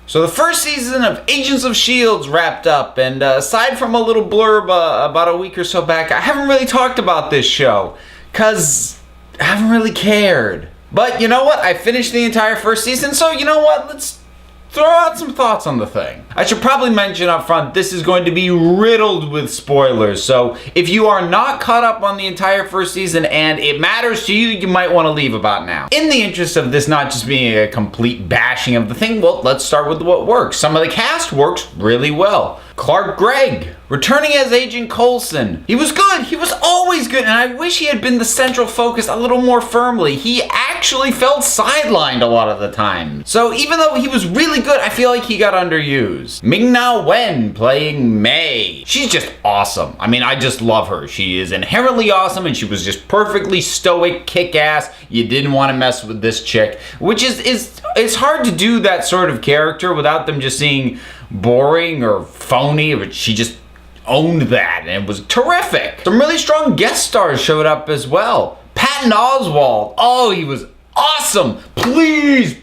So the first season of Agents of S.H.I.E.L.D's wrapped up, and aside from a little blurb about a week or so back, I haven't really talked about this show, cause I haven't really cared. But you know what? I finished the entire first season, so you know what? Let's throw out some thoughts on the thing. I should probably mention up front, this is going to be riddled with spoilers, so if you are not caught up on the entire first season and it matters to you, you might want to leave about now. In the interest of this not just being a complete bashing of the thing, well, let's start with what works. Some of the cast works really well. Clark Gregg, returning as Agent Coulson. He was good. He was always good, and I wish he had been the central focus a little more firmly. He actually felt sidelined a lot of the time. So even though he was really good, I feel like he got underused. Ming-Na Wen playing May. She's just awesome. I mean, I just love her. She is inherently awesome, and she was just perfectly stoic, kick-ass. You didn't want to mess with this chick, which is it's hard to do that sort of character without them just seeing boring or phony, but she just owned that, and it was terrific. Some really strong guest stars showed up as well. Patton Oswalt, oh, he was awesome. Please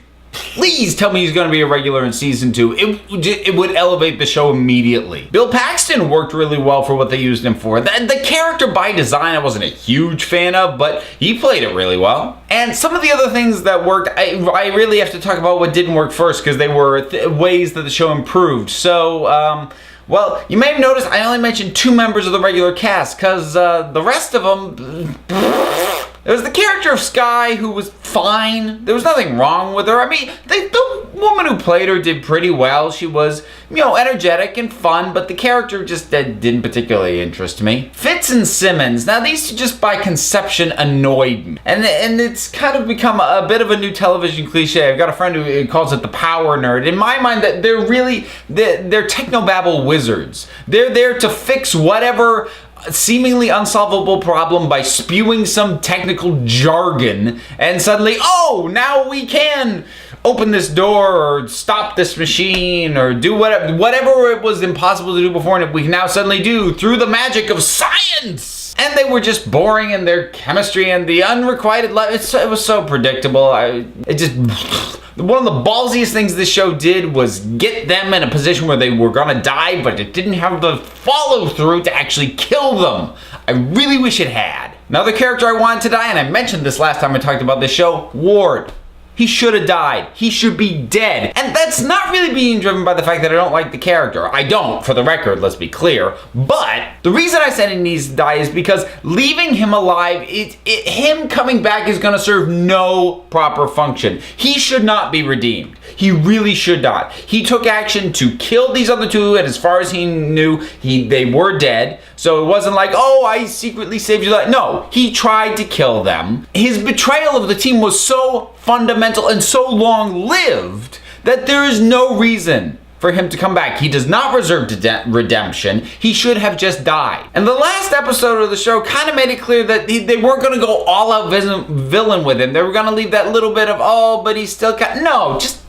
tell me he's going to be a regular in season 2. It would elevate the show immediately. Bill Paxton worked really well for what they used him for. The character by design I wasn't a huge fan of, but he played it really well. And some of the other things that worked, I really have to talk about what didn't work first, because they were ways that the show improved. So, well, you may have noticed I only mentioned 2 members of the regular cast, because the rest of them... There was the character of Sky, who was fine. There was nothing wrong with her. I mean, the woman who played her did pretty well. She was, you know, energetic and fun, but the character just didn't particularly interest me. Fitz and Simmons. Now, these two just by conception annoyed me. And it's kind of become a bit of a new television cliche. I've got a friend who calls it the power nerd. In my mind, that they're technobabble wizards. They're there to fix whatever seemingly unsolvable problem by spewing some technical jargon, and suddenly, oh, now we can open this door or stop this machine or do whatever it was impossible to do before, and we can now suddenly do through the magic of science. And they were just boring in their chemistry and the unrequited love. It was so predictable. One of the ballsiest things this show did was get them in a position where they were gonna die, but it didn't have the follow through to actually kill them. I really wish it had. Another character I wanted to die, and I mentioned this last time I talked about this show, Ward. He should have died. He should be dead. And that's not really being driven by the fact that I don't like the character. I don't, for the record, let's be clear. But the reason I said he needs to die is because leaving him alive, him coming back is gonna serve no proper function. He should not be redeemed. He really should not. He took action to kill these other two, and as far as he knew, they were dead. So it wasn't like, oh, I secretly saved your life. No, he tried to kill them. His betrayal of the team was so fundamental and so long-lived that there is no reason for him to come back. He does not deserve redemption. He should have just died. And the last episode of the show kind of made it clear that they weren't going to go all-out villain with him. They were going to leave that little bit of, oh, but he's still... No, just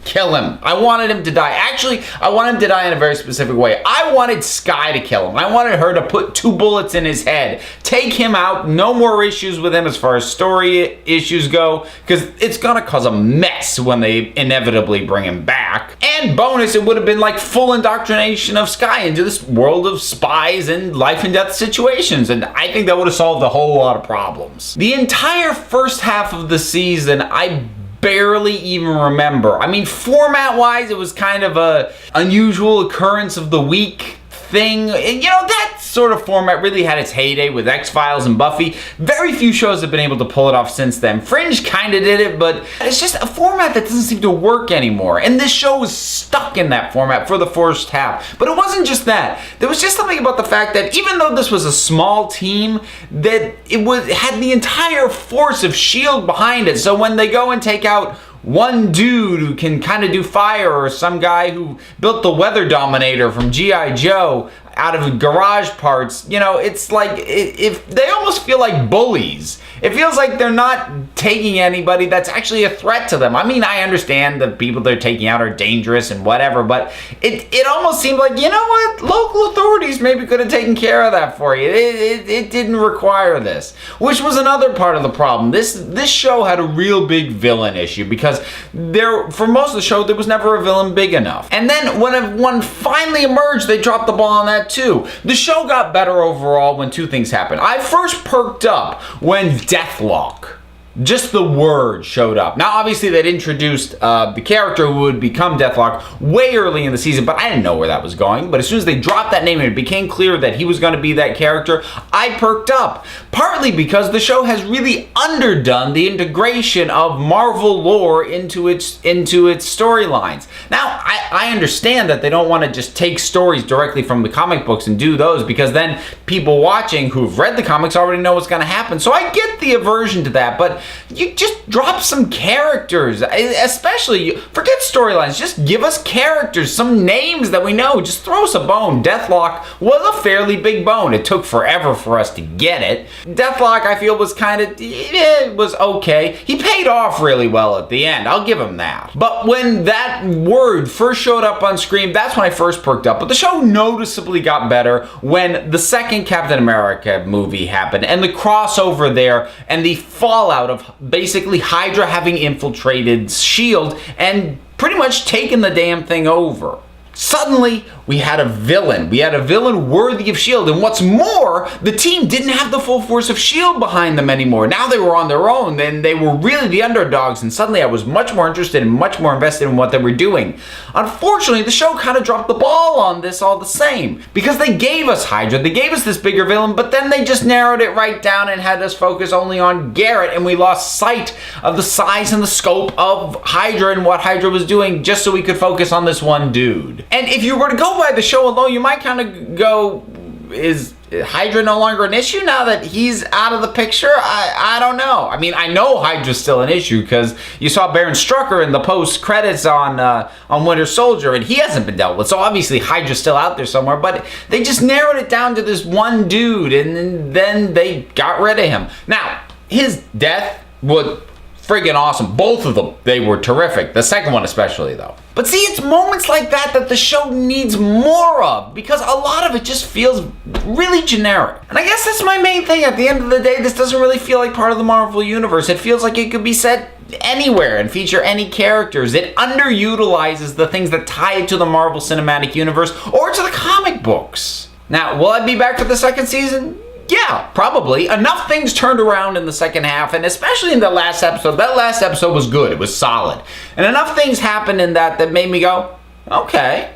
kill him. I wanted him to die. Actually, I wanted him to die in a very specific way. I wanted Sky to kill him. I wanted her to put 2 bullets in his head. Take him out. No more issues with him as far as story issues go, because it's gonna cause a mess when they inevitably bring him back. And bonus, it would have been like full indoctrination of Sky into this world of spies and life and death situations, and I think that would have solved a whole lot of problems. The entire first half of the season, I barely even remember. I mean, format-wise, it was kind of a unusual occurrence of the week thing. And, you know, that sort of format really had its heyday with X-Files and Buffy. Very few shows have been able to pull it off since then. Fringe kind of did it, but it's just a format that doesn't seem to work anymore. And this show was stuck in that format for the first half. But it wasn't just that. There was just something about the fact that even though this was a small team, that it had the entire force of S.H.I.E.L.D. behind it. So when they go and take out one dude who can kind of do fire, or some guy who built the Weather Dominator from G.I. Joe, out of garage parts, you know, it's like, if they almost feel like bullies. It feels like they're not taking anybody that's actually a threat to them. I mean, I understand the people they're taking out are dangerous and whatever, but it almost seemed like, you know what, local authorities maybe could have taken care of that for you. It didn't require this, which was another part of the problem. This show had a real big villain issue because for most of the show, there was never a villain big enough. And then when one finally emerged, they dropped the ball on that too. The show got better overall when two things happened. I first perked up when Deathlock, just the word, showed up. Now, obviously, they'd introduced the character who would become Deathlock way early in the season, but I didn't know where that was going. But as soon as they dropped that name and it became clear that he was going to be that character, I perked up. Partly because the show has really underdone the integration of Marvel lore into its storylines. Now, I understand that they don't want to just take stories directly from the comic books and do those, because then people watching who've read the comics already know what's going to happen. So I get the aversion to that, but you just drop some characters, especially, forget storylines, just give us characters, some names that we know, just throw us a bone. Deathlock was a fairly big bone. It took forever for us to get it. Deathlock, I feel, was kind of, it was okay. He paid off really well at the end, I'll give him that. But when that word first showed up on screen, that's when I first perked up. But the show noticeably got better when the second Captain America movie happened, and the crossover there, and the fallout of basically Hydra having infiltrated S.H.I.E.L.D. and pretty much taken the damn thing over. Suddenly, we had a villain. We had a villain worthy of S.H.I.E.L.D. And what's more, the team didn't have the full force of S.H.I.E.L.D. behind them anymore. Now they were on their own, and they were really the underdogs, and suddenly I was much more interested and much more invested in what they were doing. Unfortunately, the show kind of dropped the ball on this all the same, because they gave us Hydra, they gave us this bigger villain, but then they just narrowed it right down and had us focus only on Garrett, and we lost sight of the size and the scope of Hydra and what Hydra was doing, just so we could focus on this one dude. And if you were to go by the show alone, you might kind of go, is Hydra no longer an issue now that he's out of the picture? I don't know. I mean, I know Hydra's still an issue because you saw Baron Strucker in the post credits on Winter Soldier, and he hasn't been dealt with. So obviously Hydra's still out there somewhere, but they just narrowed it down to this one dude, and then they got rid of him. Now, his death was friggin' awesome. Both of them, they were terrific. The second one especially, though. But see, it's moments like that that the show needs more of, because a lot of it just feels really generic. And I guess that's my main thing. At the end of the day, this doesn't really feel like part of the Marvel Universe. It feels like it could be set anywhere and feature any characters. It underutilizes the things that tie it to the Marvel Cinematic Universe or to the comic books. Now, will I be back for the second season? Yeah, probably. Enough things turned around in the second half, and especially in the last episode. That last episode was good. It was solid. And enough things happened in that made me go, okay.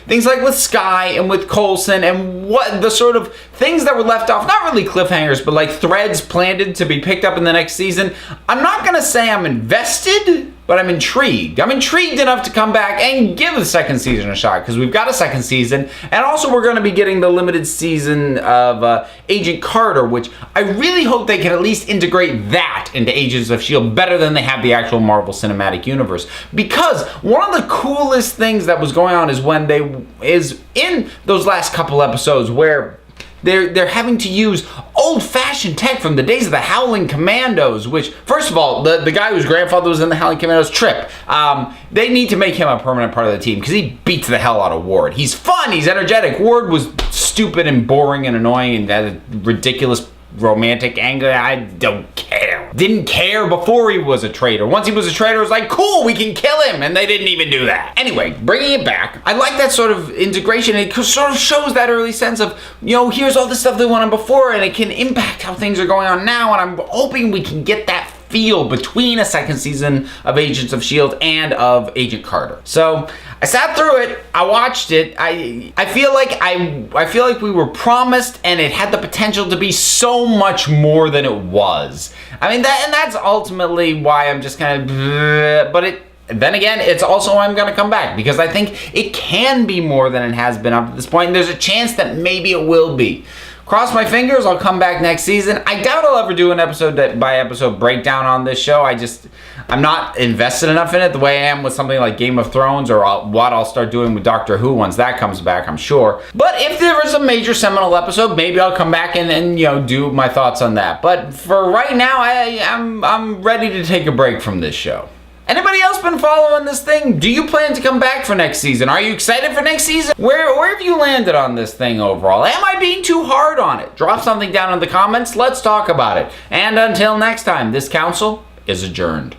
Things like with Skye and with Coulson and what the sort of things that were left off, not really cliffhangers, but like threads planted to be picked up in the next season. I'm not going to say I'm invested, but I'm intrigued. I'm intrigued enough to come back and give the second season a shot, because we've got a second season, and also we're going to be getting the limited season of Agent Carter, which I really hope they can at least integrate that into Agents of S.H.I.E.L.D. better than they have the actual Marvel Cinematic Universe. Because one of the coolest things that was going on is in those last couple episodes where they're having to use old-fashioned tech from the days of the Howling Commandos, which, first of all, the guy whose grandfather was in the Howling Commandos, Trip, they need to make him a permanent part of the team, because he beats the hell out of Ward. He's fun, he's energetic. Ward was stupid and boring and annoying and had a ridiculous romantic angle. I don't care. Didn't care before he was a traitor. Once he was a traitor, it was like, cool, we can kill him, and they didn't even do that. Anyway, bringing it back, I like that sort of integration. It sort of shows that early sense of, you know, here's all the stuff they wanted before, and it can impact how things are going on now, and I'm hoping we can get that feel between a second season of Agents of S.H.I.E.L.D. and of Agent Carter. So I sat through it, I watched it, I feel like we were promised, and it had the potential to be so much more than it was. I mean, that's ultimately why I'm just kind of, but then again, it's also why I'm going to come back, because I think it can be more than it has been up to this point, and there's a chance that maybe it will be. cross my fingers, I'll come back next season. I doubt I'll ever do an episode by episode breakdown on this show. I'm not invested enough in it the way I am with something like Game of Thrones, or what I'll start doing with Doctor Who once that comes back, I'm sure. But if there is a major seminal episode, maybe I'll come back and do my thoughts on that. But for right now, I'm ready to take a break from this show. Anybody else been following this thing? Do you plan to come back for next season? Are you excited for next season? Where have you landed on this thing overall? Am I being too hard on it? Drop something down in the comments. Let's talk about it. And until next time, this council is adjourned.